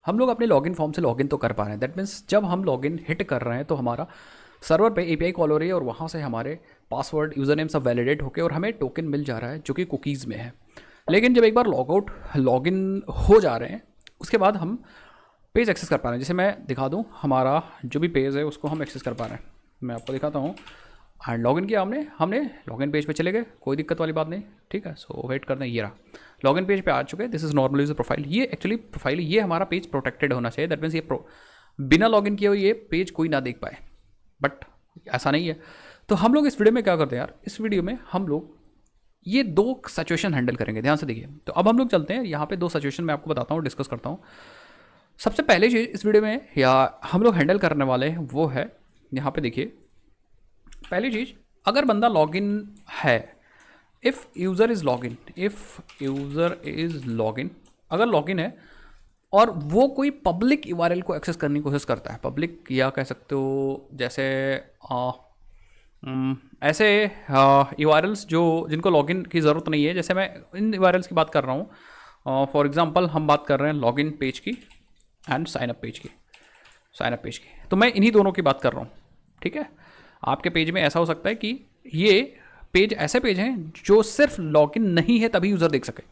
हम लोग अपने लॉगिन फॉर्म से लॉगिन तो कर पा रहे हैं। दैट मीन्स जब हम लॉगिन हिट कर रहे हैं तो हमारा सर्वर पे एपीआई कॉल हो रही है और वहाँ से हमारे पासवर्ड यूज़र नेम सब वैलिडेट होकर और हमें टोकन मिल जा रहा है जो कि कुकीज़ में है। लेकिन जब एक बार लॉगआउट लॉगिन हो जा रहे हैं उसके बाद हम पेज एक्सेस कर पा रहे हैं। जैसे मैं दिखा दूँ, हमारा जो भी पेज है उसको हम एक्सेस कर पा रहे हैं। मैं आपको दिखाता हूँ। एंड लॉगिन किया हमने लॉगिन पेज पे चले गए, कोई दिक्कत वाली बात नहीं, ठीक है। सो वेट करते हैं, ये रहा लॉगिन पेज पे आ चुके हैं। This is normal user profile. ये एक्चुअली प्रोफाइल, ये हमारा पेज प्रोटेक्टेड होना चाहिए। दैट मीन्स ये बिना लॉगिन किए हुए ये पेज कोई ना देख पाए, बट ऐसा नहीं है। तो हम लोग इस वीडियो में क्या करते हैं यार, इस वीडियो में हम लोग ये दो सिचुएशन हैंडल करेंगे। ध्यान से देखिए। तो अब हम लोग चलते हैं यहाँ पे, दो सिचुएशन मैं आपको बताता हूँ, डिस्कस करता हूँ। सबसे पहले चीज़ इस वीडियो में या हम लोग हैंडल करने वाले हैं वो है, यहाँ पे देखिए, पहली चीज़, अगर बंदा लॉगिन है, इफ़ यूज़र इज़ लॉगिन, अगर लॉगिन है और वो कोई पब्लिक यूआरएल को एक्सेस करने की कोशिश करता है, पब्लिक या कह सकते हो जैसे ऐसे यूआरएल्स जो जिनको लॉगिन की ज़रूरत नहीं है, जैसे मैं इन यूआरएल्स की बात कर रहा हूँ। फॉर एग्जांपल हम बात कर रहे हैं लॉगिन पेज की एंड साइनअप पेज की, तो मैं इन्हीं दोनों की बात कर रहा हूँ, ठीक है। आपके पेज में ऐसा हो सकता है कि ये पेज ऐसे पेज हैं जो सिर्फ लॉगिन नहीं है तभी यूज़र देख सके,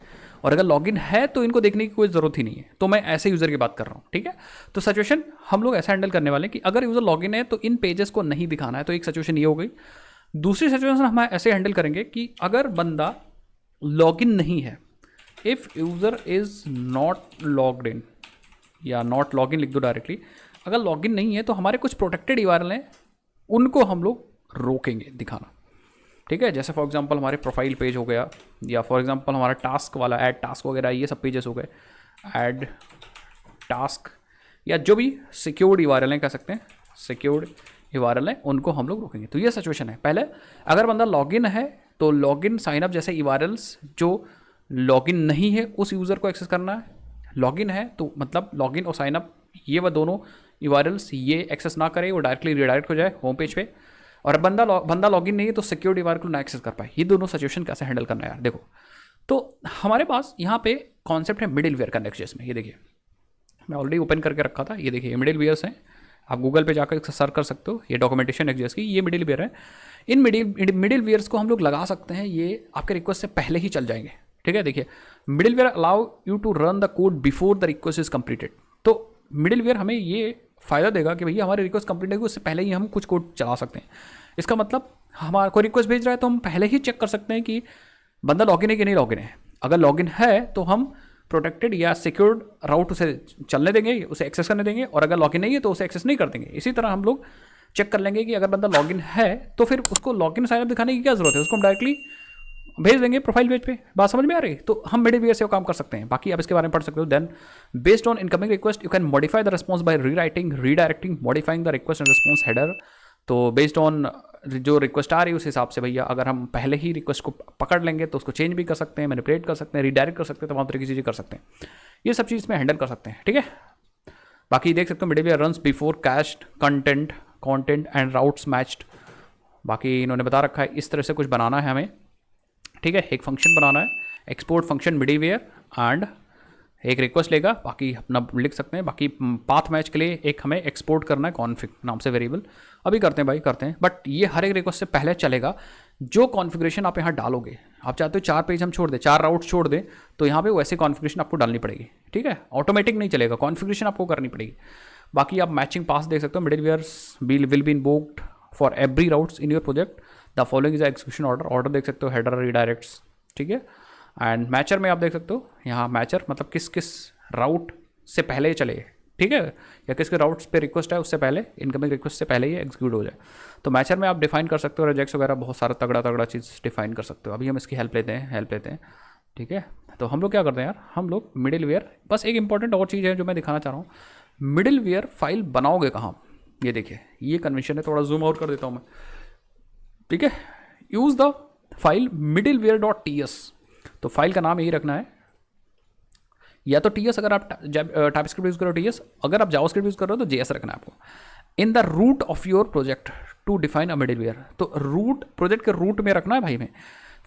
और अगर लॉगिन है तो इनको देखने की कोई ज़रूरत ही नहीं है। तो मैं ऐसे यूज़र की बात कर रहा हूँ, ठीक है। तो सिचुएशन हम लोग ऐसा हैंडल करने वाले हैं कि अगर यूज़र लॉगिन है तो इन पेजेस को नहीं दिखाना है, तो एक सिचुएशन ये हो गई। दूसरी सिचुएशन हम ऐसे हैंडल करेंगे कि अगर बंदा लॉगिन नहीं है, if user is not logged in, या नॉट लॉगिन लिख दो डायरेक्टली। अगर लॉगिन नहीं है तो हमारे कुछ प्रोटेक्टेड यूआरएल हैं, उनको हम लोग रोकेंगे दिखाना, ठीक है। जैसे फॉर एग्जांपल हमारे प्रोफाइल पेज हो गया, या फॉर एग्जांपल हमारा टास्क वाला ऐड टास्क वगैरह, ये सब पेजेस हो गए, ऐड टास्क, या जो भी सिक्योर्ड यूआरएल हैं, कह सकते हैं सिक्योर्ड यूआरएल हैं, उनको हम लोग रोकेंगे। तो ये सिचुएशन है। पहले अगर बंदा लॉगिन है तो लॉगिन साइनअप जैसे यूआरएल्स जो लॉगिन नहीं है उस यूज़र को एक्सेस करना है। लॉगिन है तो मतलब लॉगिन और साइनअप, ये वह दोनों यूआरएल्स ये एक्सेस ना करे, वो डायरेक्टली रिडायरेक्ट हो जाए होम पेज पे। और बंदा लॉगिन नहीं है तो सिक्योरिटी यूआरएल को ना एक्सेस कर पाए। ये दोनों सिचुएशन कैसे हैंडल करना है यार, देखो। तो हमारे पास यहाँ पे कॉन्सेप्ट है मिडिलवेयर का नेक्स्ट में। ये देखिए, मैं ऑलरेडी ओपन करके रखा था। ये देखिए, ये मिडिलवेयर्स हैं, आप गूगल पे जाकर सर्च कर सकते हो। ये डॉक्यूमेंटेशन एक्जेस की ये मिडिलवेयर है। इन मिडिलवेयर्स को हम लोग लगा सकते हैं, ये आपके रिक्वेस्ट से पहले ही चल जाएंगे, ठीक है। देखिए, middleware allow you to run the code before the request is completed. तो मिडिलवेयर हमें ये फ़ायदा देगा कि भैया हमारी रिक्वेस्ट कंप्लीट होगी उससे पहले ही हम कुछ कोड चला सकते हैं। इसका मतलब हमारा कोई रिक्वेस्ट भेज रहा है तो हम पहले ही चेक कर सकते हैं कि बंदा लॉगिन है कि नहीं लॉगिन है। अगर लॉगिन है तो हम प्रोटेक्टेड या सिक्योर्ड राउट उसे चलने देंगे, उसे एक्सेस करने देंगे, और अगर लॉगिन नहीं है तो उसे एक्सेस नहीं कर देंगे। इसी तरह हम लोग चेक कर लेंगे कि अगर बंदा लॉगिन है तो फिर उसको लॉगिन साइनअप दिखाने की क्या जरूरत है, उसको हम डायरेक्टली भेज देंगे प्रोफाइल पेज पे। बात समझ में आ रही है? तो हम मिडिलवेयर से वो काम कर सकते हैं। बाकी आप इसके बारे में पढ़ सकते हो। Then based on incoming request you can modify the response by rewriting, redirecting, modifying the request and response header. तो बेस्ड ऑन जो रिक्वेस्ट आ रही है उस हिसाब से भैया अगर हम पहले ही रिक्वेस्ट को पकड़ लेंगे तो उसको चेंज भी कर सकते हैं, मैनिपुलेट कर सकते हैं, रीडायरेक्ट कर सकते हैं, तमाम तरह की चीज़ें कर सकते हैं। ये सब चीज़ में हैंडल कर सकते हैं, ठीक है। बाकी देख सकते हो middleware runs before cached content and routes matched. बाकी इन्होंने बता रखा है इस तरह से कुछ बनाना है हमें, ठीक है। एक फंक्शन बनाना है, एक्सपोर्ट फंक्शन मिडिलवेयर, एंड एक रिक्वेस्ट लेगा, बाकी अपना लिख सकते हैं। बाकी पाथ मैच के लिए एक हमें एक्सपोर्ट करना है कॉन्फिग नाम से वेरिएबल। अभी करते हैं भाई, करते हैं। बट ये हर एक रिक्वेस्ट से पहले चलेगा जो कॉन्फ़िगरेशन आप यहाँ डालोगे। आप चाहते हो 4 पेज हम छोड़ दें, 4 राउट छोड़ दें, तो यहाँ पे वैसे कॉन्फ़िगरेशन आपको डालनी पड़ेगी, ठीक है। ऑटोमेटिक नहीं चलेगा, कॉन्फ़िगरेशन आपको करनी पड़ेगी। बाकी आप मैचिंग पास देख सकते हो। Middlewares will be invoked for every routes in your project. The following is execution order देख सकते हो, हेडर, रीडायरेक्ट्स, ठीक है। एंड मैचर में आप देख सकते हो, यहाँ मैचर मतलब किस किस राउट से पहले चले, ठीक है, या किसके राउट्स पे रिक्वेस्ट है उससे पहले, इनकमिंग रिक्वेस्ट से पहले ही एग्जीक्यूट हो जाए। तो मैचर में आप डिफाइन कर सकते हो रिजेक्ट्स वगैरह, बहुत सारा तगड़ा चीज़ डिफाइन कर सकते हो। अभी हम इसकी हेल्प लेते हैं, ठीक है। तो हम लोग क्या करते हैं यार, हम लोग मिडिलवेयर, बस एक इंपॉर्टेंट और चीज़ है जो मैं दिखाना चाह रहा हूँ। मिडिलवेयर फाइल बनाओगे कहाँ, ये देखिए, ये कन्वेंशन है। थोड़ा जूम आउट कर देता हूँ मैं, ठीक है। Use the file middleware.ts। तो फाइल का नाम यही रखना है, या तो ts अगर आप टाइपस्क्रिप्ट यूज़ करो ts, अगर आप जावास्क्रिप्ट यूज़ कर रहे हो तो js रखना है आपको। In the root of your project to define a middleware. तो रूट, प्रोजेक्ट के रूट में रखना है भाई में।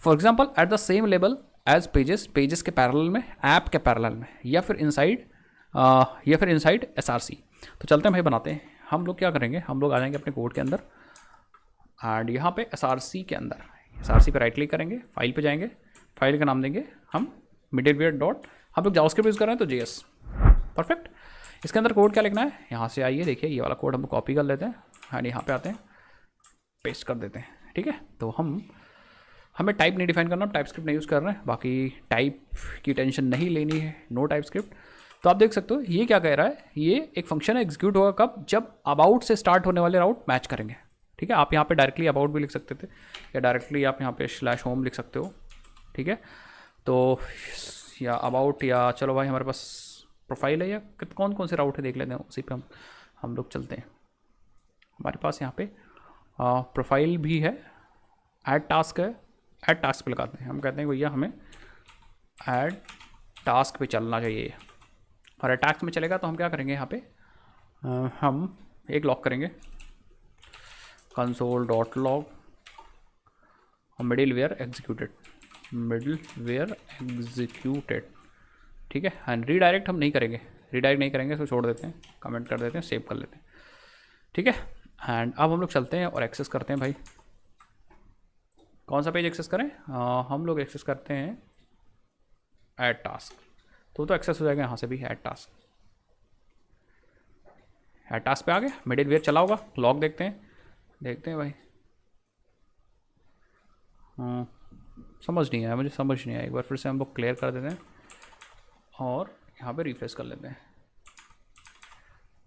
For example at the same level as pages के पैरेलल में, ऐप के पैरेलल में, या फिर इनसाइड या फिर इनसाइड SRC। तो चलते हैं भाई बनाते हैं। हम लोग क्या करेंगे, हम लोग आ जाएंगे अपने कोड के अंदर एंड यहाँ पे SRC के अंदर SRC पे राइट क्लिक करेंगे, फाइल पे जाएंगे, फाइल का नाम देंगे हम मिडलवेयर डॉट, हम लोग जावास्क्रिप्ट यूज़ कर रहे हैं तो JS। परफेक्ट। इसके अंदर कोड क्या लिखना है, यहाँ से आइए देखिए ये वाला कोड हम कॉपी कर लेते हैं एंड यहाँ पे आते हैं पेस्ट कर देते हैं। ठीक है, तो हमें टाइप नहीं डिफाइन करना, टाइप स्क्रिप्ट नहीं यूज़ कर रहे हैं, बाकी टाइप की टेंशन नहीं लेनी है, नो टाइप स्क्रिप्ट। तो आप देख सकते हो ये क्या कह रहा है, ये एक फंक्शन है, एग्जीक्यूट होगा कब, जब अबाउट से स्टार्ट होने वाले राउट मैच करेंगे। ठीक है, आप यहाँ पे डायरेक्टली अबाउट भी लिख सकते थे या डायरेक्टली आप यहाँ पे /home लिख सकते हो। ठीक है, तो या अबाउट या चलो भाई हमारे पास प्रोफाइल है या कौन कौन से राउट है देख लेते हैं, उसी पे हम लोग चलते हैं। हमारे पास यहाँ पे प्रोफाइल भी है, ऐड टास्क है, ऐड टास्क पे लगाते हैं। हम कहते हैं भैया हमें ऐड टास्क पे चलना चाहिए, और ऐड टास्क में चलेगा तो हम क्या करेंगे यहाँ पे हम एक लॉग करेंगे console.log और मिडलवेयर एग्जीक्यूटेड। ठीक है, एंड रीडायरेक्ट हम नहीं करेंगे, रीडायरेक्ट नहीं करेंगे, इसको छोड़ देते हैं, कमेंट कर देते हैं, सेव कर लेते हैं। ठीक है, एंड अब हम लोग चलते हैं और एक्सेस करते हैं भाई। कौन सा पेज एक्सेस करें, हम लोग एक्सेस करते हैं ऐड टास्क, तो एक्सेस हो जाएगा यहाँ से भी ऐड टास्क। ऐड टास्क पे आ गया, मिडलवेयर चला होगा, लॉग देखते हैं भाई। समझ नहीं आया, मुझे समझ नहीं आया, एक बार फिर से हम लोग क्लियर कर देते हैं और यहाँ पे रिफ्रेश कर लेते हैं।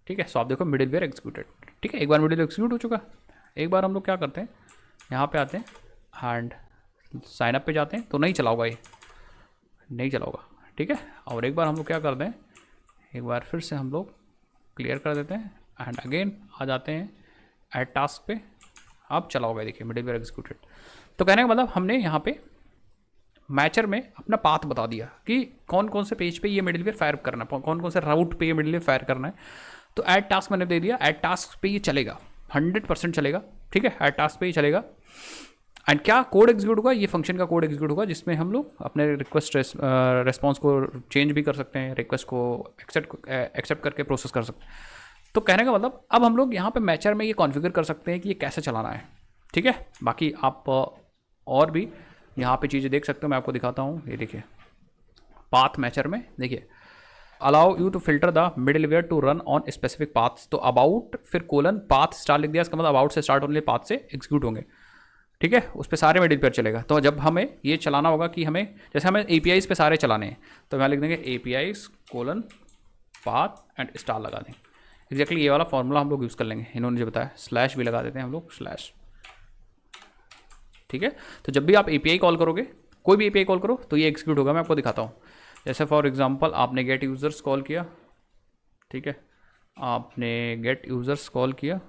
ठीक है, सो आप देखो मिडलवेयर एग्जीक्यूटेड। ठीक है, एक बार मिडलवेयर एग्जीक्यूट हो चुका। एक बार हम लोग क्या करते हैं, यहाँ पे आते हैं एंड साइन अप पे जाते हैं, तो नहीं चला होगा, ये नहीं चला होगा। ठीक है, और एक बार हम लोग क्या करते हैं, एक बार फिर से हम लोग क्लियर कर देते हैं एंड अगेन आ जाते हैं ऐड टास्क पे, अब चला होगा, देखिए मिडलवेयर एग्जीक्यूटेड। तो कहने का मतलब हमने यहाँ पे मैचर में अपना पाथ बता दिया कि कौन कौन से पेज पे ये मिडलवेयर फायर करना है, कौन कौन से राउट पे ये मिडलवेयर फायर करना है। तो ऐड टास्क मैंने दे दिया, ऐड टास्क पे ये चलेगा, 100% चलेगा। ठीक है, ऐड टास्क पे ही चलेगा। एंड क्या कोड एग्जीक्यूट होगा, ये फंक्शन का कोड एग्जीक्यूट होगा, जिसमें हम लोग अपने रिक्वेस्ट रेस्पॉन्स को चेंज भी कर सकते हैं, रिक्वेस्ट को एक्सेप्ट करके प्रोसेस कर सकते हैं। तो कहने का मतलब अब हम लोग यहाँ पे मैचर में ये कॉन्फ़िगर कर सकते हैं कि ये कैसे चलाना है। ठीक है, बाकी आप और भी यहाँ पे चीज़ें देख सकते हो, मैं आपको दिखाता हूँ। ये देखिए पाथ मैचर में देखिए, allow you to filter the middleware to run on specific paths. तो अबाउट फिर कोलन पाथ स्टार लिख दिया, इसका मतलब अबाउट से स्टार्ट होने वाले पाथ से एग्जीक्यूट होंगे। ठीक है, उस पर सारे मिडलवेयर चलेगा। तो जब हमें ये चलाना होगा कि हमें जैसे हमें APIs पे सारे चलाने हैं, तो मैं लिख देंगे APIs colon path and star लगा दें। एग्जैक्टली ये वाला फॉर्मूला हम लोग यूज़ कर लेंगे, इन्होंने जो बताया, स्लैश भी लगा देते हैं हम लोग, स्लैश। ठीक है, तो जब भी आप API कॉल करोगे, कोई भी API कॉल करो तो ये एग्जीक्यूट होगा। मैं आपको दिखाता हूँ। जैसे फॉर एग्जांपल आपने गेट यूज़र्स कॉल किया, ठीक है, आपने गेट यूज़र्स कॉल किया,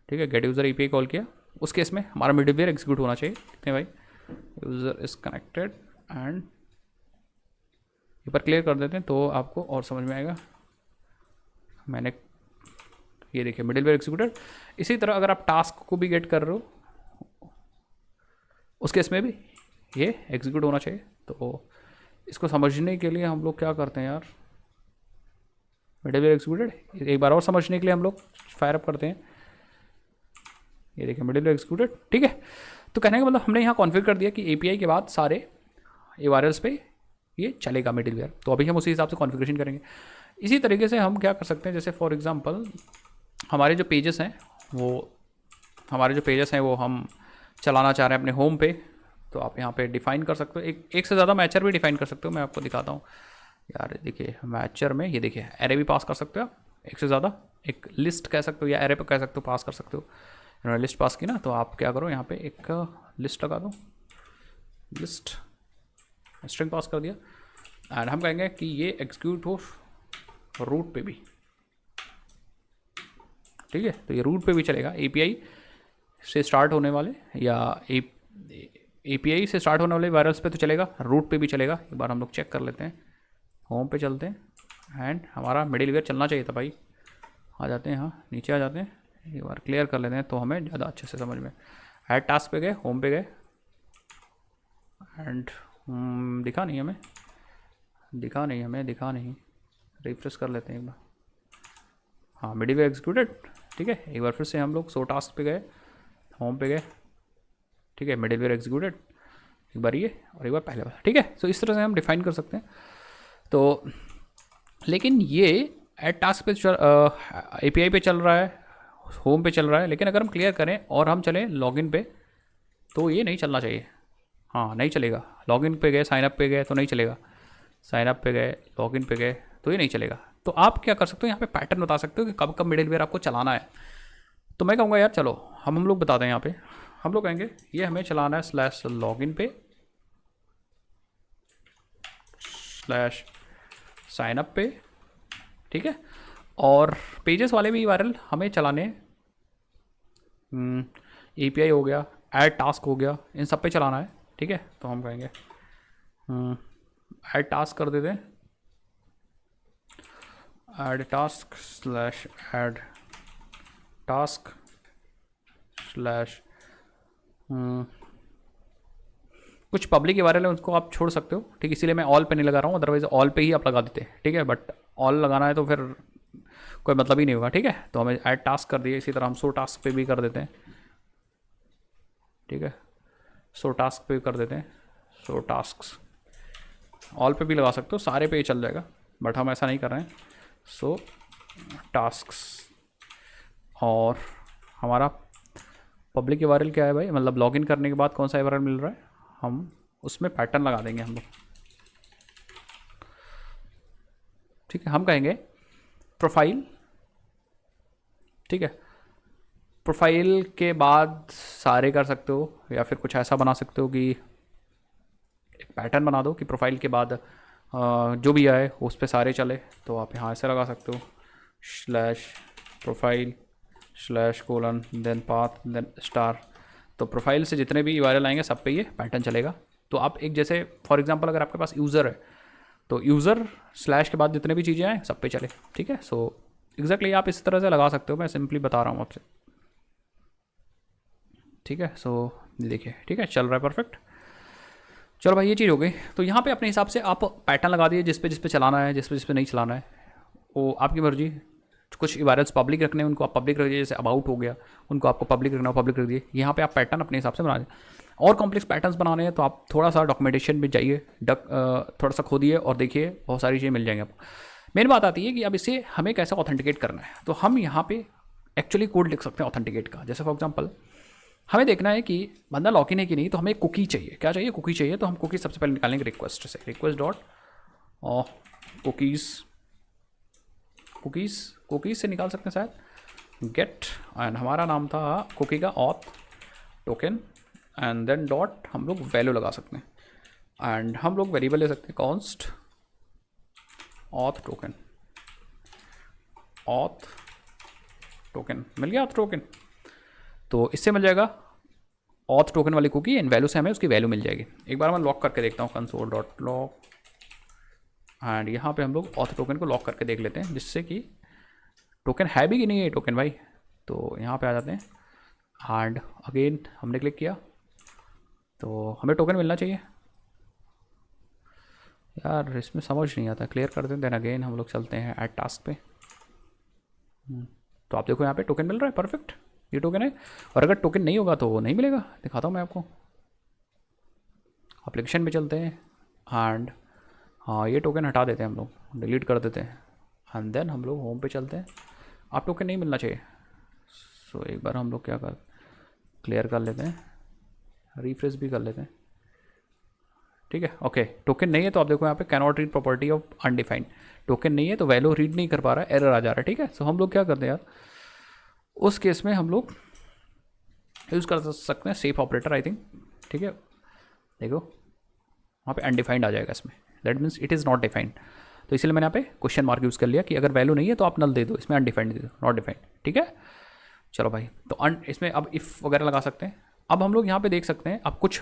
ठीक है, गेट यूज़र API कॉल किया, उस केस में हमारा मिडलवेयर एग्जीक्यूट होना चाहिए। देखते हैं भाई, यूज़र इज कनेक्टेड एंड ये पर क्लियर कर देते हैं तो आपको और समझ में आएगा। मैंने ये देखिए मिडलवेयर एग्जीक्यूटेड। इसी तरह अगर आप टास्क को भी गेट कर रहे हो, उस केस में भी ये एग्जीक्यूट होना चाहिए। तो इसको समझने के लिए हम लोग क्या करते हैं यार, मिडलवेयर एग्जीक्यूटेड एक बार और समझने के लिए हम लोग फायर अप करते हैं। ये देखिए मिडलवेयर एग्जीक्यूटेड। ठीक है, तो कहने का मतलब हमने यहाँ कॉन्फ़िगर कर दिया कि API के बाद सारे URLs पे ये चलेगा मिडलवेयर। तो अभी हम उसी हिसाब से कॉन्फ़िगरेशन करेंगे। इसी तरीके से हम क्या कर सकते हैं, जैसे फॉर एग्जांपल हमारे जो पेजेस हैं वो हम चलाना चाह रहे हैं अपने होम पे, तो आप यहाँ पे डिफ़ाइन कर सकते हो, एक से ज़्यादा मैचर भी डिफ़ाइन कर सकते हो। मैं आपको दिखाता हूँ यार, देखिए मैचर में ये देखिए एरे भी पास कर सकते हो आप, एक से ज़्यादा, एक लिस्ट कह सकते हो या एरे पे कह सकते हो, पास कर सकते हो। इन्होंने लिस्ट पास की ना, तो आप क्या करो यहाँ पे एक लिस्ट लगा दो, लिस्ट स्ट्रिंग पास कर दिया एंड हम कहेंगे कि ये एग्जीक्यूट हो रूट पे भी। ठीक है, तो ये रूट पे भी चलेगा, API से स्टार्ट होने वाले या API से स्टार्ट होने वाले वायरल्स पे तो चलेगा, रूट पे भी चलेगा। एक बार हम लोग चेक कर लेते हैं, होम पे चलते हैं एंड हमारा मिडलवेयर चलना चाहिए था भाई। आ जाते हैं, हाँ नीचे आ जाते हैं, एक बार क्लियर कर लेते हैं तो हमें ज़्यादा अच्छे से समझ में। ऐड टास्क पे गए, होम पे गए एंड दिखा नहीं, रिफ्रेश कर लेते हैं एक बार। हाँ, मिडिलवेयर एग्जीक्यूटेड। ठीक है, एक बार फिर से हम लोग शो टास्क पे गए, होम पे गए। ठीक है, मिडिलवेयर एग्जीक्यूटेड एक बार ये और एक बार पहले वाला। ठीक है, तो इस तरह से हम डिफाइन कर सकते हैं। तो लेकिन ये एड टास्क पे API पे चल रहा है, होम पे चल रहा है, लेकिन अगर हम क्लियर करें और हम चलें लॉगिन पे तो ये नहीं चलना चाहिए। हाँ, नहीं चलेगा। लॉगिन पे गए, साइन अप पे गए तो नहीं चलेगा, साइन अप पे गए, लॉगिन पे गए तो ये नहीं चलेगा। तो आप क्या कर सकते हो, यहाँ पे पैटर्न बता सकते हो कि कब कब मिडिलवेयर आपको चलाना है। तो मैं कहूँगा यार चलो हम लोग बताते हैं। यहाँ पे हम लोग कहेंगे ये हमें चलाना है स्लैश लॉगिन पे स्लैश साइन अप पे। ठीक है, और पेजेस वाले भी यूआरएल हमें चलाने, API हो गया, ऐड टास्क हो गया, इन सब पे चलाना है। ठीक है, तो हम कहेंगे ऐड टास्क कर देते हैं, add task slash add task slash कुछ पब्लिक यूआरएल है उसको आप छोड़ सकते हो। ठीक, इसीलिए मैं ऑल पे नहीं लगा रहा हूँ, अदरवाइज ऑल पे ही आप लगा देते। ठीक है, बट ऑल लगाना है तो फिर कोई मतलब ही नहीं होगा। ठीक है, तो हमें ऐड टास्क कर दिए, इसी तरह हम शो टास्क पे भी कर देते हैं। ठीक है, शो टास्क पे कर देते हैं, शो टास्क्स ऑल पे भी लगा सकते हो, सारे पे ही चल जाएगा, बट हम ऐसा नहीं कर रहे हैं। सो टास्क्स और हमारा पब्लिक यूआरएल क्या है भाई, मतलब लॉगिन करने के बाद कौन सा यूआरएल मिल रहा है, हम उसमें पैटर्न लगा देंगे हम लोग। ठीक है, हम कहेंगे प्रोफाइल। ठीक है, प्रोफाइल के बाद सारे कर सकते हो, या फिर कुछ ऐसा बना सकते हो कि एक पैटर्न बना दो कि प्रोफाइल के बाद जो भी आए उस पर सारे चले। तो आप यहाँ ऐसे लगा सकते हो slash profile slash colon then path then star. तो प्रोफाइल से जितने भी यूआरएल आएंगे सब पे ये पैटर्न चलेगा। तो आप एक जैसे फॉर एग्जांपल अगर आपके पास यूज़र है तो यूज़र स्लैश के बाद जितने भी चीज़ें आए सब पे चले। ठीक है, सो एग्जैक्टली आप इस तरह से लगा सकते हो, मैं सिंपली बता रहा हूँ आपसे। ठीक है, सो देखिए, ठीक है चल रहा है, परफेक्ट। चलो भाई, ये चीज़ हो गई। तो यहाँ पे अपने हिसाब से आप पैटर्न लगा दिए जिस पे चलाना है, जिस पे नहीं चलाना है वो आपकी मर्जी। कुछ यूआरएल्स पब्लिक रखने हैं उनको आप पब्लिक रख दिए, जैसे अबाउट हो गया उनको आपको पब्लिक रखना हो पब्लिक रख दिए। यहाँ पे आप पैटर्न अपने हिसाब से बना दें। और कॉम्प्लेक्स पैटर्न्स बनाने हैं तो आप थोड़ा सा डॉक्यूमेंटेशन में जाइए, थोड़ा सा खोदिए और देखिए, बहुत सारी चीज़ें मिल जाएंगी आपको। मेन बात आती है कि अब इसे हमें कैसे ऑथेंटिकेट करना है। तो हम यहाँ पे एक्चुअली कोड लिख सकते हैं ऑथेंटिकेट का। जैसे फॉर एग्जाम्पल हमें देखना है कि बंदा लॉगिन है कि नहीं, तो हमें कुकी चाहिए। क्या चाहिए? कुकी चाहिए। तो हम कुकी सबसे पहले निकालेंगे रिक्वेस्ट से, रिक्वेस्ट डॉट कुकीज़, कुकीज़ से निकाल सकते हैं शायद, गेट, एंड हमारा नाम था कुकी का auth token, and then dot हम लोग वैल्यू लगा सकते हैं, एंड हम लोग वेरिएबल ले सकते हैं const auth token, auth token मिल गया, ऑथ टोकन। तो इससे मिल जाएगा ऑथ टोकन वाली कुकी, एंड वैल्यू से हमें उसकी वैल्यू मिल जाएगी। एक बार मैं लॉक करके देखता हूँ, कंसोल डॉट लॉक, एंड यहाँ पे हम लोग ऑथ टोकन को लॉक करके देख लेते हैं, जिससे कि टोकन है भी कि नहीं है टोकन भाई। तो यहाँ पे आ जाते हैं, एंड अगेन हमने क्लिक किया तो हमें टोकन मिलना चाहिए। यार इसमें समझ नहीं आता, क्लियर कर दें, देन अगेन हम लोग चलते हैं ऐड टास्क पे। तो आप देखो यहाँ पे टोकन मिल रहा है, परफेक्ट, ये टोकन है। और अगर टोकन नहीं होगा तो वो नहीं मिलेगा। दिखाता हूँ मैं आपको, एप्लीकेशन में चलते हैं, एंड हाँ ये टोकन हटा देते हैं हम लोग, डिलीट कर देते हैं, एंड देन हम लोग होम पे चलते हैं। आप टोकन नहीं मिलना चाहिए। सो एक बार हम लोग क्या कर क्लियर कर लेते हैं, रिफ्रेश भी कर लेते हैं। ठीक है, ओके, टोकन नहीं है तो आप देखो यहाँ पे cannot read property of undefined, token नहीं है तो वैल्यू रीड नहीं कर पा रहा है, एरर आ जा रहा है। ठीक है, सो हम लोग क्या करते हैं यार, उस केस में हम लोग यूज़ कर सकते हैं सेफ ऑपरेटर, आई थिंक। ठीक है, देखो वहाँ पे अनडिफाइंड आ जाएगा इसमें, that means it is not defined. तो इसलिए मैंने यहाँ पे क्वेश्चन मार्क यूज़ कर लिया कि अगर वैल्यू नहीं है तो आप नल दे दो, इसमें अनडिफाइंड दे दो, नॉट डिफाइंड। ठीक है, चलो भाई, तो इसमें अब इफ़ वगैरह लगा सकते हैं। अब हम लोग यहाँ पे देख सकते हैं, अब कुछ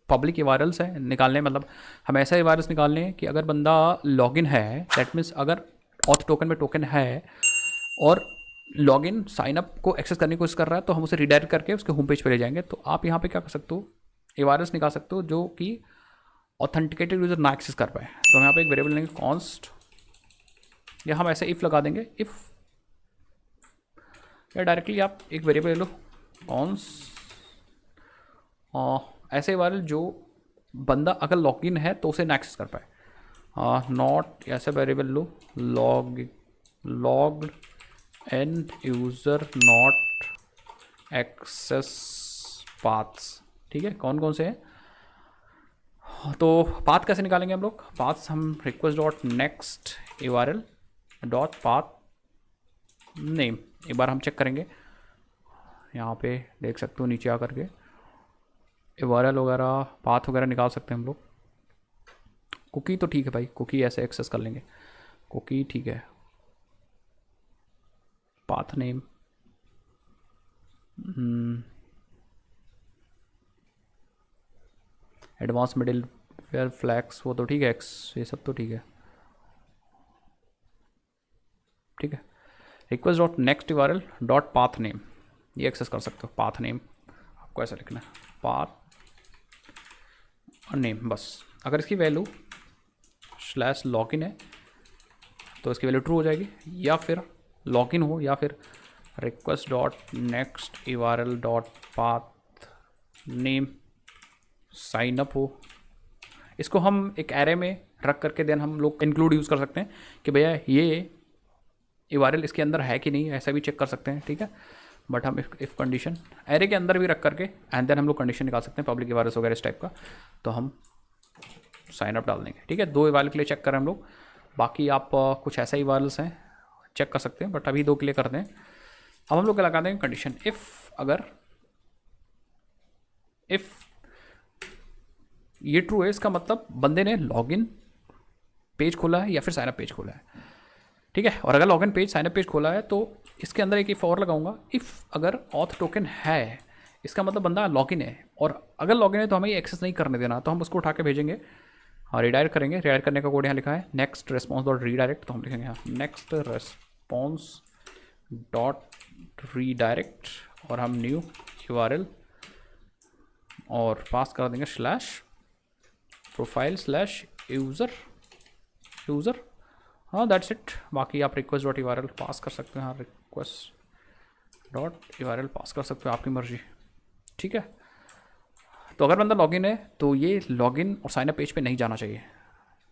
पब्लिक यूआरएल्स हैं निकालने, मतलब हम ऐसा यूआरएल्स निकालने हैं कि अगर बंदा लॉगिन है, दैट मीन्स अगर ऑथ टोकन में टोकन है और लॉगिन साइन अप को एक्सेस करने की कोशिश कर रहा है, तो हम उसे रिडायरेक्ट करके उसके होम पेज पे ले जाएंगे। तो आप यहाँ पे क्या कर सकते हो, यूआरएल्स निकाल सकते हो जो कि ऑथेंटिकेटेड यूजर ना एक्सेस कर पाए। तो हम यहाँ पे एक वेरिएबल लेंगे कॉन्स्ट या हम ऐसे इफ़ लगा देंगे, इफ़, या डायरेक्टली आप एक वेरिएबल लो कॉन्स ऐसे वाले जो बंदा अगर लॉगिन है तो उसे ना एक्सेस कर पाए। नॉट ऐसे वेरिएबल लो logged and user not access paths. ठीक है, कौन कौन से हैं? तो पाथ कैसे निकालेंगे हम लोग? पाथ्स हम request dot next URL dot path name, एक बार हम चेक करेंगे, यहाँ पे देख सकते हो नीचे आकर के URL वगैरह पाथ वगैरह निकाल सकते हैं हम लोग। कुकी तो ठीक है भाई, कुकी ऐसे एक्सेस कर लेंगे, कुकी ठीक है। Path name advance middle flex वो तो ठीक है, एक्स ये सब तो ठीक है। ठीक है, request dot next URL dot path name, ये एक्सेस कर सकते हो। पाथ नेम आपको ऐसा लिखना है, पाथ और नेम बस। अगर इसकी वैल्यू /login है तो इसकी वैल्यू ट्रू हो जाएगी, या फिर लॉगिन हो, या फिर request dot next URL dot path name sign up हो। इसको हम एक एरे में रख करके देन हम लोग इंक्लूड यूज़ कर सकते हैं कि भैया ये URL इसके अंदर है कि नहीं, ऐसा भी चेक कर सकते हैं। ठीक है, बट हम इफ़ कंडीशन एरे के अंदर भी रख करके एंड देन हम लोग कंडीशन निकाल सकते हैं पब्लिक URLs वगैरह इस टाइप का, तो हम साइन अप डाल देंगे। ठीक है, 2 URL के लिए चेक करें हम लोग, बाकी आप कुछ ऐसा ही URLs हैं चेक कर सकते हैं, बट अभी 2 के लिए करते हैं। अब हम लोग क्या लगा देंगे कंडीशन, इफ़ अगर इफ़ ये ट्रू है, इसका मतलब बंदे ने लॉगिन पेज खोला है या फिर साइनअप पेज खोला है। ठीक है, और अगर लॉगिन पेज साइनअप पेज खोला है तो इसके अंदर एक इफ़ और लगाऊंगा, इफ़ अगर ऑथ टोकन है, इसका मतलब बंदा लॉगिन है, और अगर लॉगिन है तो हमें ये एक्सेस नहीं करने देना, तो हम उसको उठा के भेजेंगे और रिडायरेक्ट करेंगे। रिडायरेक्ट करने का कोड यहाँ लिखा है नेक्स्ट रेस्पॉन्स डॉट रीडायरेक्ट, तो हम लिखेंगे यहाँ नेक्स्ट रेस्पॉन्स डॉट रीडायरेक्ट, और हम न्यू URL और पास कर देंगे /profile/user। हाँ दैट्स इट। बाकी आप रिक्वेस्ट डॉट URL पास कर सकते हैं, हाँ रिक्वेस्ट डॉट URL पास कर सकते हो, आपकी मर्जी। ठीक है, तो अगर बंदा लॉगिन है तो ये लॉगिन और साइनअप पेज पे नहीं जाना चाहिए,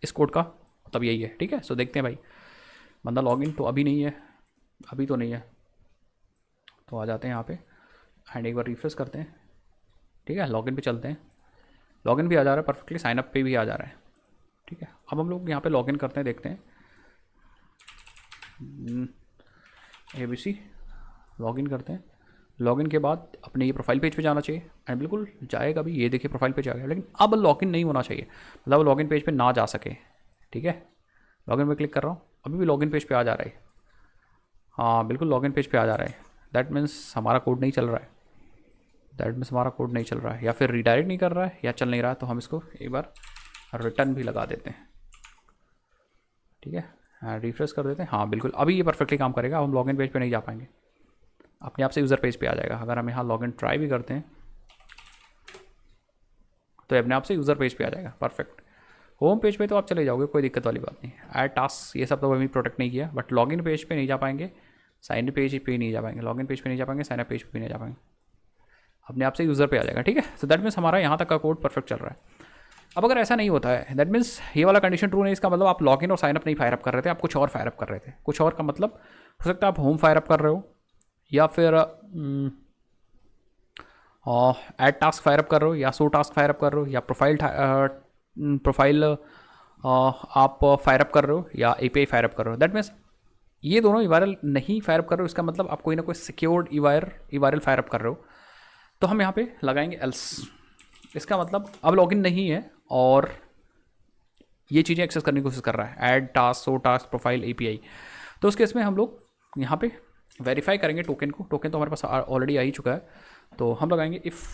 इस कोड का मतलब यही है। ठीक है, सो देखते हैं भाई, बंदा लॉगिन तो अभी नहीं है, अभी तो नहीं है, तो आ जाते हैं यहाँ पे एंड एक बार रिफ्रेश करते हैं। ठीक है, लॉगिन पे चलते हैं, लॉगिन भी आ जा रहा है परफेक्टली, साइनअप पे भी आ जा रहा है। ठीक है, अब हम लोग यहाँ पे लॉगिन करते हैं, देखते हैं ABC लॉगिन करते हैं। लॉगिन के बाद अपने ये प्रोफाइल पेज पे जाना चाहिए एंड बिल्कुल जाएगा भी, ये देखिए प्रोफाइल पेज आ गया, लेकिन अब लॉगिन नहीं होना चाहिए, मतलब लॉगिन पेज पे ना जा सके। ठीक है, लॉगिन पे क्लिक कर रहा हूँ, अभी भी लॉगिन पेज पे आ जा रहा है, हाँ बिल्कुल लॉगिन पेज पे आ जा रहा है। दैट मीन्स हमारा कोड नहीं चल रहा है, दैट मीन्स हमारा कोड नहीं चल रहा है, या फिर रीडायरेक्ट नहीं कर रहा है या चल नहीं रहा है, तो हम इसको एक बार रिटर्न भी लगा देते हैं। ठीक है, रिफ्रेश कर देते हैं, हाँ बिल्कुल अभी ये परफेक्टली काम करेगा। अब हम लॉगिन पेज पे नहीं जा पाएंगे, अपने आप से यूज़र पेज पे आ जाएगा। अगर हम यहाँ लॉगिन ट्राई भी करते हैं तो अपने आप से यूज़र पेज पे आ जाएगा, परफेक्ट। होम पेज पे तो आप चले जाओगे, कोई दिक्कत वाली बात नहीं। ऐड टास्क ये सब तो अभी प्रोटेक्ट नहीं किया, बट लॉगिन पेज पे नहीं जा पाएंगे, साइन पेज पे नहीं जा पाएंगे, लॉगिन पेज पे नहीं जा पाएंगे, साइन अप पेज पे नहीं जा पाएंगे, अपने आप से यूज़र पे आ जाएगा। ठीक है, सो दैट मीन्स हमारा यहाँ तक का कोड परफेक्ट चल रहा है। अब अगर ऐसा नहीं होता है, दैट मीन्स ये वाला कंडीशन ट्रू नहीं, इसका मतलब आप लॉगिन और साइनअप नहीं फायर अप कर रहे थे, आप कुछ और फायर अप कर रहे थे। कुछ और का मतलब हो सकता है आप होम फायर अप कर रहे हो, या फिर ऐड टास्क फायर अप कर रहे हो, या सो टास्क फायर अप कर रहे हो, या प्रोफाइल आप फायर अप कर रहे हो, या API फायर अप कर रहे हो। दैट मीन्स ये दोनों URL नहीं फायर अप कर रहे हो, इसका मतलब आप कोई ना कोई सिक्योर्ड URL फायर अप कर रहे हो। तो हम यहाँ पे लगाएंगे एल्स, इसका मतलब अब लॉगिन नहीं है और ये चीज़ें एक्सेस करने की कोशिश कर रहा है, ऐड टास्क, सो टास्क, प्रोफाइल, API। तो उस केस में हम लोग यहाँ पे वेरीफाई करेंगे टोकन को, टोकन तो हमारे पास ऑलरेडी आ ही चुका है, तो हम लगाएंगे इफ़,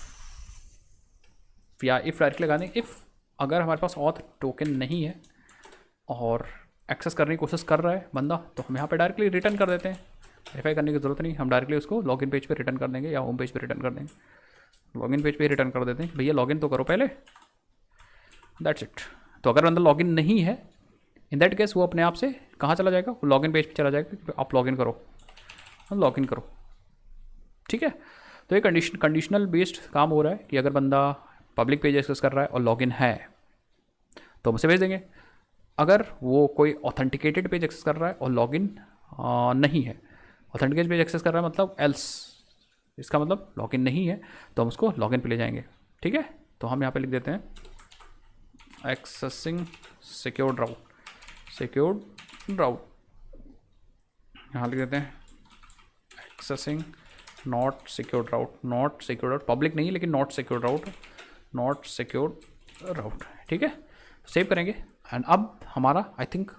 या इफ़ डायरेक्ट लगा देंगे। इफ़ अगर हमारे पास ऑथ टोकन नहीं है और एक्सेस करने की कोशिश कर रहा है बंदा, तो हम यहाँ पे डायरेक्टली रिटर्न कर देते हैं, वेरीफाई करने की ज़रूरत नहीं, हम डायरेक्टली उसको लॉगिन पेज पे रिटर्न कर देंगे या होम पेज पे रिटर्न कर देंगे। लॉगिन पेज पे रिटर्न कर देते हैं, भैया लॉगिन तो करो पहले, दैट्स इट। तो अगर बंदा लॉगिन नहीं है इन दैट केस वो अपने आप से कहाँ चला जाएगा, वो लॉगिन पेज पे चला जाएगा कि आप लॉगिन करो, लॉगिन करो। ठीक है, तो ये कंडीशनल बेस्ड काम हो रहा है कि अगर बंदा पब्लिक पेज एक्सेस कर रहा है और लॉगिन है तो हम उसे भेज देंगे। अगर वो कोई ऑथेंटिकेटेड पेज एक्सेस कर रहा है और लॉगिन नहीं है, ऑथेंटिकेटेड पेज एक्सेस कर रहा है मतलब एल्स, इसका मतलब लॉगिन नहीं है, तो हम उसको लॉगिन पे ले जाएंगे। ठीक है, तो हम यहाँ पे लिख देते हैं accessing secured route, secured route, यहाँ लिख देते हैं accessing not secured route, not secured route, public नहीं है लेकिन not secured route, not secured route. ठीक है, सेव करेंगे एंड अब हमारा आई थिंक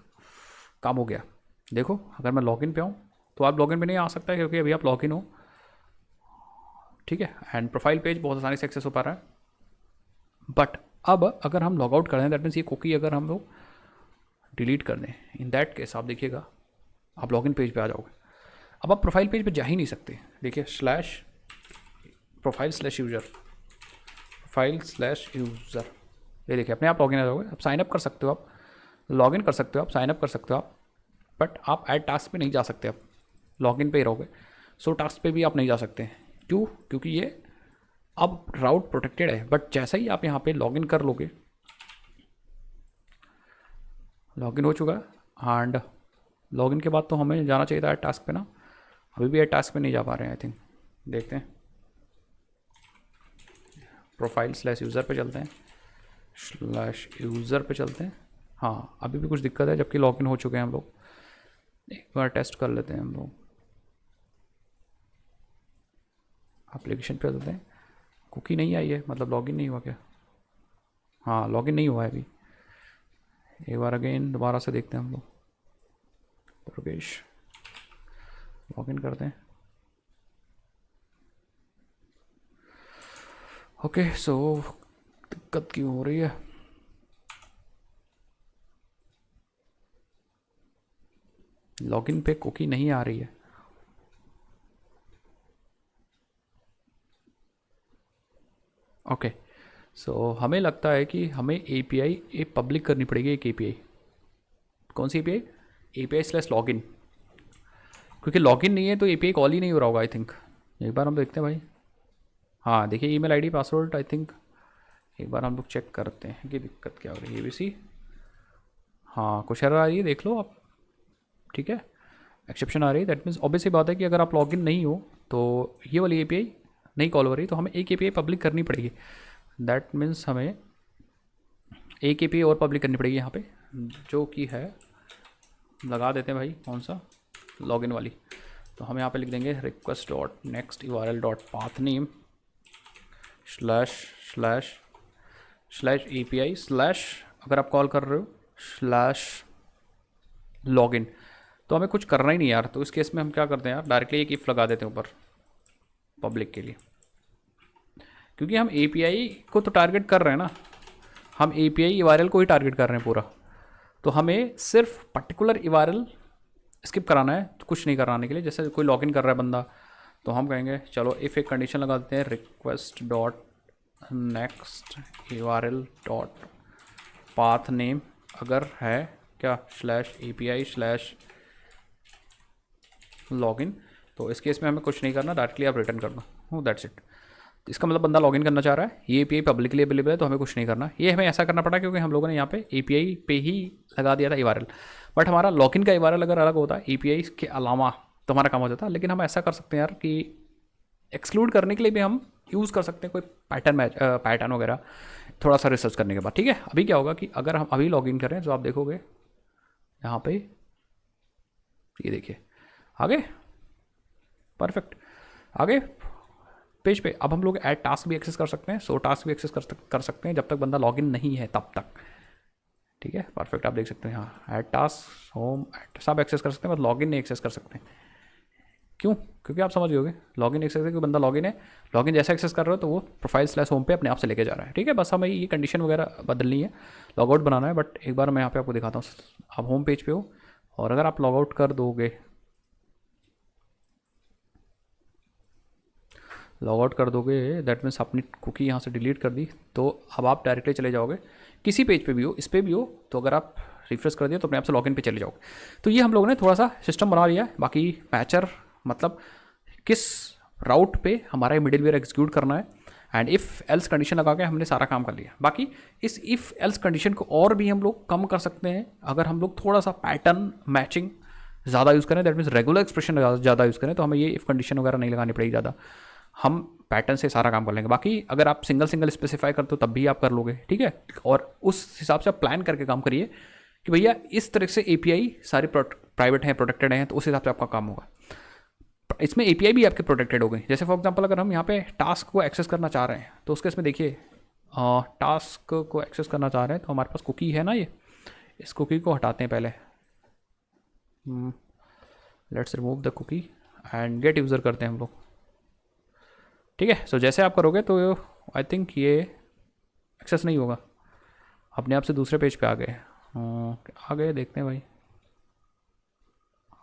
काम हो गया। देखो अगर मैं लॉगिन पे आऊँ तो आप लॉगिन पे नहीं आ सकता क्योंकि अभी आप लॉगिन हो। ठीक है, एंड प्रोफाइल पेज बहुत आसानी से एक्सेस हो पा रहा है। बट अब अगर हम लॉग आउट कर दें दैट मीन्स ये कुकी अगर हम लोग डिलीट कर दें, इन दैट केस आप देखिएगा आप लॉगिन पेज पे आ जाओगे। अब आप प्रोफाइल पेज पे जा ही नहीं सकते। देखिए slash profile slash user, profile slash user, ये देखिए अपने आप लॉगिन आ जाओगे। आप साइन अप कर सकते हो, आप लॉगिन कर सकते हो, आप साइन अप कर सकते हो आप, बट आप ऐड टास्क पे नहीं जा सकते, आप लॉगिन पे ही रहोगे। सो टास्क पे भी आप नहीं जा सकते। क्यों? क्योंकि ये अब राउट प्रोटेक्टेड है। बट जैसा ही आप यहाँ पे लॉगिन कर लोगे, लॉगिन हो चुका है एंड लॉगिन के बाद तो हमें जाना चाहिए था ऐड टास्क पे ना, अभी भी ऐड टास्क पे नहीं जा पा रहे हैं आई थिंक। देखते हैं, प्रोफाइल स्लैश यूज़र पे चलते हैं, स्लैश यूज़र पे चलते हैं। हाँ अभी भी कुछ दिक्कत है जबकि लॉगिन हो चुके हैं हम लोग। एक बार टेस्ट कर लेते हैं हम लोग, एप्लीकेशन पे चलते हैं। कुकी नहीं आई है मतलब लॉगिन नहीं हुआ क्या? हाँ लॉगिन नहीं हुआ है अभी। एक बार अगेन दोबारा से देखते हैं हम लोग, प्रवेश लॉगिन करते हैं। ओके सो दिक्कत क्यों हो रही है? लॉगिन पे कुकी नहीं आ रही है। ओके सो हमें लगता है कि हमें एपीआई एक पब्लिक करनी पड़ेगी, एक एपीआई। कौन सी एपीआई? एपीआई स्लैश लॉगिन, क्योंकि लॉगिन नहीं है तो एपीआई कॉल ही नहीं हो रहा होगा आई थिंक। एक बार हम देखते हैं भाई। हाँ देखिए email ID password I think, एक बार हम लोग चेक करते हैं कि दिक्कत क्या हो रही है। एबीसी, हाँ कुछ एरर आ रही है देख लो आप। ठीक है, एक्सेप्शन आ रही है, दैट मीन्स ऑब्वियस ही बात है कि अगर आप लॉगिन नहीं हो तो ये वाली एपीआई नहीं कॉल हो रही, तो हमें एक एपीआई पब्लिक करनी पड़ेगी। दैट मीन्स हमें एक एपीआई और पब्लिक करनी पड़ेगी यहाँ पे, जो कि है, लगा देते हैं भाई कौन सा, लॉगिन वाली। तो हम यहाँ पे लिख देंगे request dot next URL dot path name slash slash slash API slash, अगर आप कॉल कर रहे हो स्लैश लॉगिन। तो हमें कुछ करना ही नहीं यार, तो इस केस में हम क्या करते हैं यार, डायरेक्टली एक इफ लगा देते हैं ऊपर पब्लिक के लिए, क्योंकि हम API को तो टारगेट कर रहे हैं ना, हम API URL को ही टारगेट कर रहे हैं पूरा। तो हमें सिर्फ पर्टिकुलर URL स्किप कराना है, तो कुछ नहीं कराने के लिए। जैसे कोई लॉगिन कर रहा है बंदा तो हम कहेंगे चलो इफ़ एक कंडीशन लगा देते हैं request dot next URL dot path name, अगर है क्या स्लैश API स्लैश लॉगिन। तो इस केस में हमें कुछ नहीं करना, डायरेक्टली आप रिटर्न कर दो, दैट्स इट। इसका मतलब बंदा लॉगिन करना चाह रहा है, ये API पब्लिकली अवेलेबल है तो हमें कुछ नहीं करना। ये हमें ऐसा करना पड़ा क्योंकि हम लोगों ने यहाँ पे API पे ही लगा दिया था URL, बट हमारा लॉगिन का URL अगर अलग होता API के अलावा तो हमारा काम हो जाता। लेकिन हम ऐसा कर सकते हैं यार कि एक्सक्लूड करने के लिए भी हम यूज़ कर सकते हैं कोई पैटर्न वगैरह, थोड़ा सा रिसर्च करने के बाद। ठीक है, अभी क्या होगा कि अगर हम अभी लॉगिन करें तो आप देखोगे यहाँ पे, ये देखिए आगे, परफेक्ट आगे पेज पे। अब हम लोग ऐड टास्क भी एक्सेस कर सकते हैं, सो टास्क भी एक्सेस कर सकते हैं जब तक बंदा लॉगिन नहीं है तब तक। ठीक है, परफेक्ट, आप देख सकते हैं यहाँ ऐड टास्क, होम, सब एक्सेस कर सकते हैं, बस लॉगिन नहीं एक्सेस कर सकते। क्यों? क्योंकि आप समझ गए लॉगिन एक्सेस है, क्योंकि बंदा लॉगिन है, लॉगिन जैसा एक्सेस कर रहे हो तो वो प्रोफाइल स्लैश होम पे अपने आप से लेके जा रहा है। ठीक है, बस हमें ये कंडीशन वगैरह बदलनी है, लॉग आउट बनाना है। बट एक बार मैं यहाँ पे आपको दिखाता हूँ, आप होम पेज पे हो और अगर आप लॉग आउट कर दोगे, लॉग आउट कर दोगे दैट मीन्स अपनी कुकी यहाँ से डिलीट कर दी, तो अब आप डायरेक्टली चले जाओगे किसी पेज पे भी हो, इस पे भी हो। तो अगर आप रिफ्रेश कर दिया तो अपने आप से लॉगिन पे चले जाओगे। तो ये हम लोगों ने थोड़ा सा सिस्टम बना लिया है। बाकी मैचर मतलब किस राउट पे हमारा ये मिडिलवेयर एग्जीक्यूट करना है, एंड इफ़ एल्स कंडीशन लगा के हमने सारा काम कर लिया। बाकी इस इफ़ एल्स कंडीशन को और भी हम लोग कम कर सकते हैं अगर हम लोग थोड़ा सा पैटर्न मैचिंग ज़्यादा यूज़ करें, दैट मीन्स रेगुलर एक्सप्रेशन ज़्यादा यूज़ करें, तो हमें ये इफ़ कंडीशन वगैरह नहीं लगानी पड़ेगी ज़्यादा, हम पैटर्न से सारा काम कर लेंगे। बाकी अगर आप सिंगल सिंगल स्पेसिफाई करते हो तब भी आप कर लोगे, ठीक है। और उस हिसाब से आप प्लान करके काम करिए कि भैया इस तरह से एपीआई सारी प्राइवेट हैं, प्रोटेक्टेड हैं, तो उस हिसाब से आपका काम होगा। इसमें एपीआई भी आपके प्रोटेक्टेड हो गई। जैसे फॉर एग्जांपल अगर हम यहाँ पे टास्क को एक्सेस करना चाह रहे हैं तो उसके इसमें देखिए टास्क को एक्सेस करना चाह रहे हैं तो हमारे पास कुकी है ना, ये इस कुकी को हटाते हैं पहले। Let's remove the cookie and get user करते हैं हम लोग, ठीक है। सो जैसे आप करोगे तो आई थिंक ये एक्सेस नहीं होगा, अपने आप से दूसरे पेज पे आ गए देखते हैं भाई।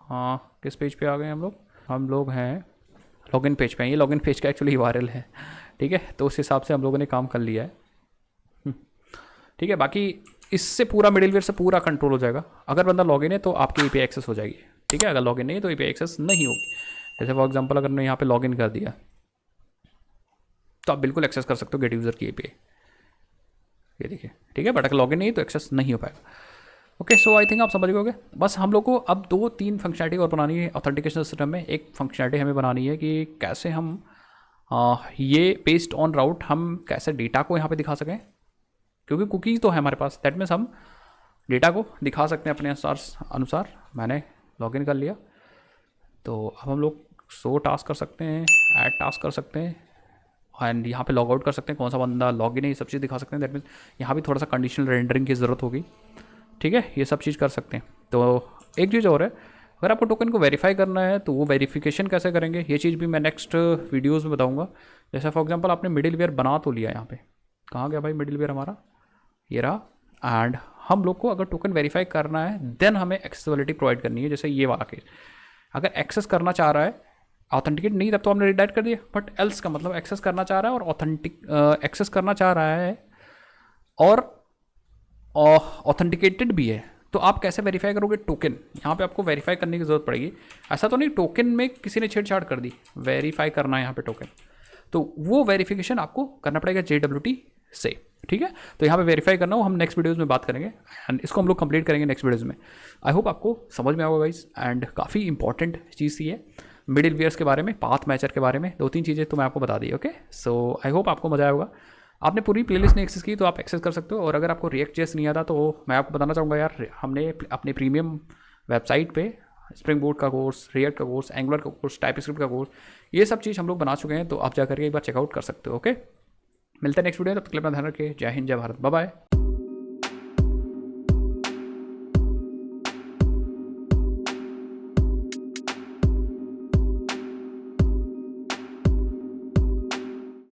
हाँ, किस पेज पे आ गए हम लोग हैं लॉगिन पेज पे हैं। ये लॉगिन पेज का एक्चुअली यूआरएल है, ठीक है। तो उस हिसाब से हम लोगों ने काम कर लिया है, ठीक है। बाकी इससे पूरा मिडिलवेयर से पूरा कंट्रोल हो जाएगा। अगर बंदा लॉगिन है तो आपकी एपीआई एक्सेस हो जाएगी, ठीक है। अगर लॉगिन नहीं है तो एपीआई एक्सेस नहीं होगी। जैसे फॉर एग्जांपल अगर मैं यहाँ पे लॉगिन कर दिया तो आप बिल्कुल एक्सेस कर सकते हो गेट यूज़र की एपीआई, ये देखिए, ठीक है। बट अगर लॉगिन नहीं तो एक्सेस नहीं हो पाएगा। ओके, सो आई थिंक आप समझ गए। बस हम लोग को अब 2-3 फंक्शनैलिटी और बनानी है ऑथेंटिकेशन सिस्टम में। एक फंक्शनैलिटी हमें बनानी है कि कैसे हम ये बेस्ड ऑन राउट हम कैसे डेटा को यहाँ पे दिखा सकें, क्योंकि कुकीज़ तो है हमारे पास, दैट मीन्स हम डेटा को दिखा सकते हैं अपने अनुसार। मैंने लॉगिन कर लिया तो अब हम लोग शो टास्क कर सकते हैं, ऐड टास्क कर सकते हैं, एंड यहाँ पे लॉग आउट कर सकते हैं, कौन सा बंदा लॉगिन है, ये सब चीज़ दिखा सकते हैं। दैट मीन्स यहाँ भी थोड़ा सा कंडीशनल रेंडरिंग की ज़रूरत होगी, ठीक है। ये सब चीज़ कर सकते हैं। तो एक चीज़ और है, अगर आपको टोकन को वेरीफाई करना है तो वो वेरिफिकेशन कैसे करेंगे, ये चीज़ भी मैं नेक्स्ट वीडियोस में बताऊंगा। जैसे फॉर एग्जांपल आपने मिडिलवेयर बना तो लिया, यहाँ पे कहाँ गया भाई मिडिलवेयर हमारा, ये रहा। एंड हम लोग को अगर टोकन वेरीफाई करना है देन हमें एक्सेसिबिलिटी प्रोवाइड करनी है। जैसे ये वाला केस, अगर एक्सेस करना चाह रहा है, ऑथेंटिकेट नहीं तब तो हमने रिडायरेक्ट कर दिया, बट एल्स का मतलब एक्सेस करना चाह रहा है और एक्सेस करना चाह रहा है और ऑथेंटिकेटेड भी है, तो आप कैसे वेरीफाई करोगे टोकन। यहाँ पे आपको वेरीफाई करने की ज़रूरत पड़ेगी। ऐसा तो नहीं टोकन में किसी ने छेड़छाड़ कर दी, वेरीफाई करना है यहाँ पे टोकन, तो वो वेरिफिकेशन आपको करना पड़ेगा JWT से, ठीक है। तो यहाँ पे वेरीफाई करना हो हम नेक्स्ट वीडियोज़ में बात करेंगे, एंड इसको हम लोग कंप्लीट करेंगे नेक्स्ट वीडियोज़ में। आई होप आपको समझ में आएगा गाइस, एंड काफ़ी इंपॉर्टेंट चीज़ थी है मिडिलवेयर्स के बारे में, पाथ मैचर के बारे में, 2-3 चीज़ें तो मैं आपको बता दी। ओके, सो आई होप आपको मज़ा आया होगा। आपने पूरी प्लेलिस्ट नहीं एक्सेस की तो आप एक्सेस कर सकते हो। और अगर आपको React.js नहीं आता तो मैं आपको बताना चाहूँगा यार, हमने अपने प्रीमियम वेबसाइट पे स्प्रिंग बोट का कोर्स, रिएक्ट का कोर्स, एंगुलर का कोर्स, टाइपस्क्रिप्ट का कोर्स, ये सब चीज़ हम लोग बना चुके हैं, तो आप जा करके एक बार चेकआउट कर सकते हो। ओके, मिलते हैं नेक्स्ट वीडियो में, तब तक अपना ध्यान रखिए। जय हिंद, जय भारत, बाय बाय।